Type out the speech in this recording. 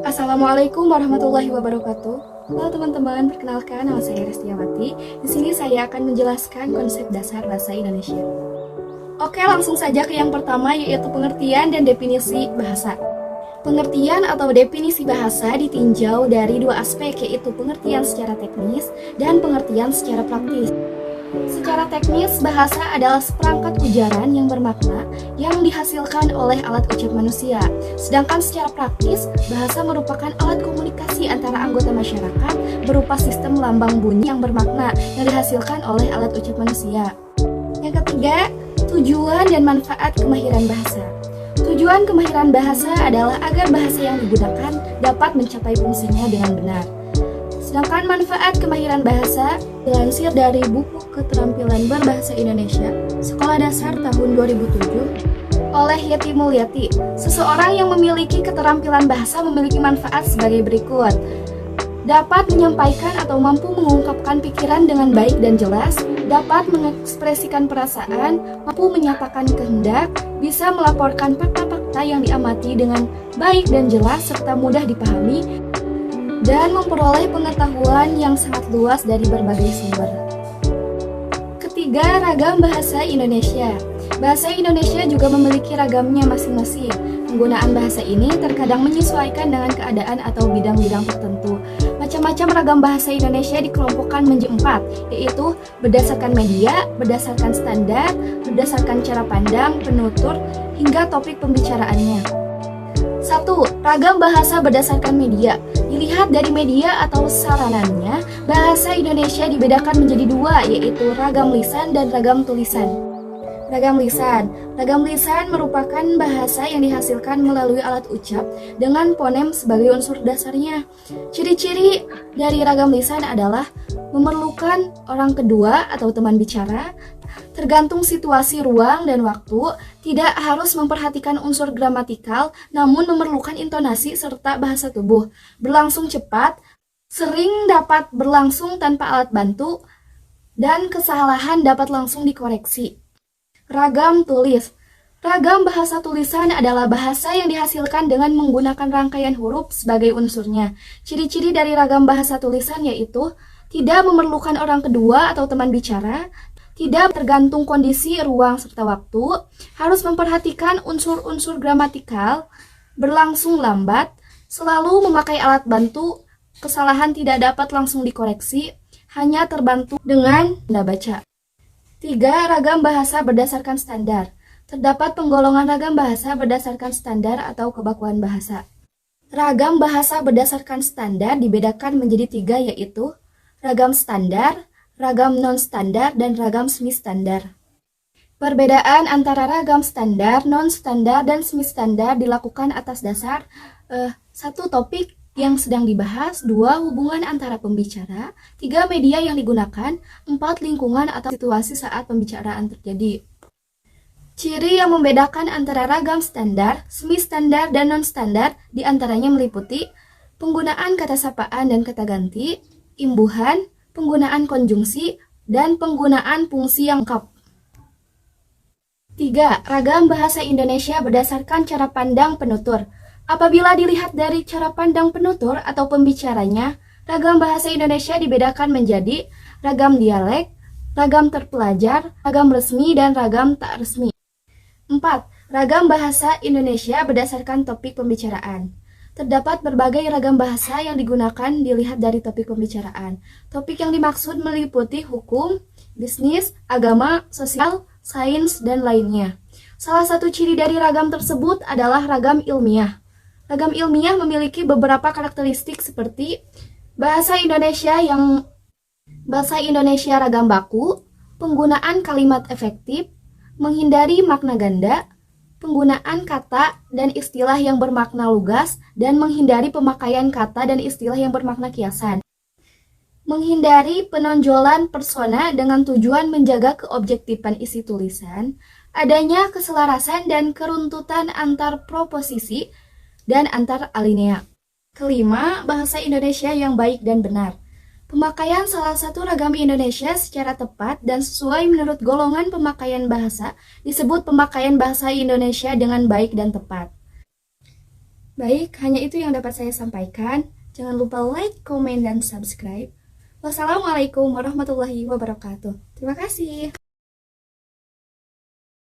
Assalamualaikum warahmatullahi wabarakatuh. Halo teman-teman, perkenalkan nama saya Restiawati. Di sini saya akan menjelaskan konsep dasar bahasa Indonesia. Oke, langsung saja ke yang pertama, yaitu pengertian dan definisi bahasa. Pengertian atau definisi bahasa ditinjau dari dua aspek, yaitu pengertian secara teknis dan pengertian secara praktis. Secara teknis, bahasa adalah seperangkat ujaran yang bermakna yang dihasilkan oleh alat ucap manusia. Sedangkan secara praktis, bahasa merupakan alat komunikasi antara anggota masyarakat berupa sistem lambang bunyi yang bermakna yang dihasilkan oleh alat ucap manusia. Yang ketiga, tujuan dan manfaat kemahiran bahasa. Tujuan kemahiran bahasa adalah agar bahasa yang digunakan dapat mencapai fungsinya dengan benar. Sedangkan manfaat kemahiran bahasa dilansir dari buku Keterampilan Berbahasa Indonesia Sekolah Dasar tahun 2007 oleh Yeti Mulyati. Seseorang yang memiliki keterampilan bahasa memiliki manfaat sebagai berikut. Dapat menyampaikan atau mampu mengungkapkan pikiran dengan baik dan jelas, dapat mengekspresikan perasaan, mampu menyatakan kehendak, bisa melaporkan fakta-fakta yang diamati dengan baik dan jelas serta mudah dipahami, dan memperoleh pengetahuan yang sangat luas dari berbagai sumber. Ketiga, ragam bahasa Indonesia. Bahasa Indonesia juga memiliki ragamnya masing-masing. Penggunaan bahasa ini terkadang menyesuaikan dengan keadaan atau bidang-bidang tertentu. Macam-macam ragam bahasa Indonesia dikelompokkan menjadi 4, yaitu berdasarkan media, berdasarkan standar, berdasarkan cara pandang, penutur, hingga topik pembicaraannya. 1. Ragam bahasa berdasarkan media. Dilihat dari media atau saranannya, bahasa Indonesia dibedakan menjadi 2, yaitu ragam lisan dan ragam tulisan. Ragam lisan. Ragam lisan merupakan bahasa yang dihasilkan melalui alat ucap dengan fonem sebagai unsur dasarnya. Ciri-ciri dari ragam lisan adalah memerlukan orang kedua atau teman bicara, tergantung situasi ruang dan waktu, tidak harus memperhatikan unsur gramatikal, namun memerlukan intonasi serta bahasa tubuh, berlangsung cepat, sering dapat berlangsung tanpa alat bantu, dan kesalahan dapat langsung dikoreksi. Ragam tulis. Ragam bahasa tulisan adalah bahasa yang dihasilkan dengan menggunakan rangkaian huruf sebagai unsurnya. Ciri-ciri dari ragam bahasa tulisan yaitu tidak memerlukan orang kedua atau teman bicara, tidak tergantung kondisi, ruang, serta waktu, harus memperhatikan unsur-unsur gramatikal, berlangsung lambat, selalu memakai alat bantu, kesalahan tidak dapat langsung dikoreksi, hanya terbantu dengan tanda baca. 3. Ragam bahasa berdasarkan standar. Terdapat penggolongan ragam bahasa berdasarkan standar atau kebakuan bahasa. Ragam bahasa berdasarkan standar dibedakan menjadi 3, yaitu ragam standar, ragam non-standar, dan ragam semi-standar. Perbedaan antara ragam standar, non-standar, dan semi-standar dilakukan atas dasar 1. Topik yang sedang dibahas, 2. Hubungan antara pembicara, 3. Media yang digunakan, 4. Lingkungan atau situasi saat pembicaraan terjadi. Ciri yang membedakan antara ragam standar, semi-standar, dan non-standar diantaranya meliputi penggunaan kata sapaan dan kata ganti, imbuhan, penggunaan konjungsi, dan penggunaan fungsi yang lengkap. 3. Ragam bahasa Indonesia berdasarkan cara pandang penutur. Apabila dilihat dari cara pandang penutur atau pembicaranya, ragam bahasa Indonesia dibedakan menjadi ragam dialek, ragam terpelajar, ragam resmi, dan ragam tak resmi. 4. Ragam bahasa Indonesia berdasarkan topik pembicaraan. Terdapat berbagai ragam bahasa yang digunakan dilihat dari topik pembicaraan. Topik yang dimaksud meliputi hukum, bisnis, agama, sosial, sains, dan lainnya. Salah satu ciri dari ragam tersebut adalah ragam ilmiah. Ragam ilmiah memiliki beberapa karakteristik seperti bahasa Indonesia ragam baku, penggunaan kalimat efektif, menghindari makna ganda, penggunaan kata dan istilah yang bermakna lugas, dan menghindari pemakaian kata dan istilah yang bermakna kiasan. Menghindari penonjolan persona dengan tujuan menjaga keobjektifan isi tulisan, adanya keselarasan dan keruntutan antar proposisi dan antar alinea. 5. Bahasa Indonesia yang baik dan benar. Pemakaian salah satu ragam Indonesia secara tepat dan sesuai menurut golongan pemakaian bahasa disebut pemakaian bahasa Indonesia dengan baik dan tepat. Baik, hanya itu yang dapat saya sampaikan. Jangan lupa like, komen, dan subscribe. Wassalamualaikum warahmatullahi wabarakatuh. Terima kasih.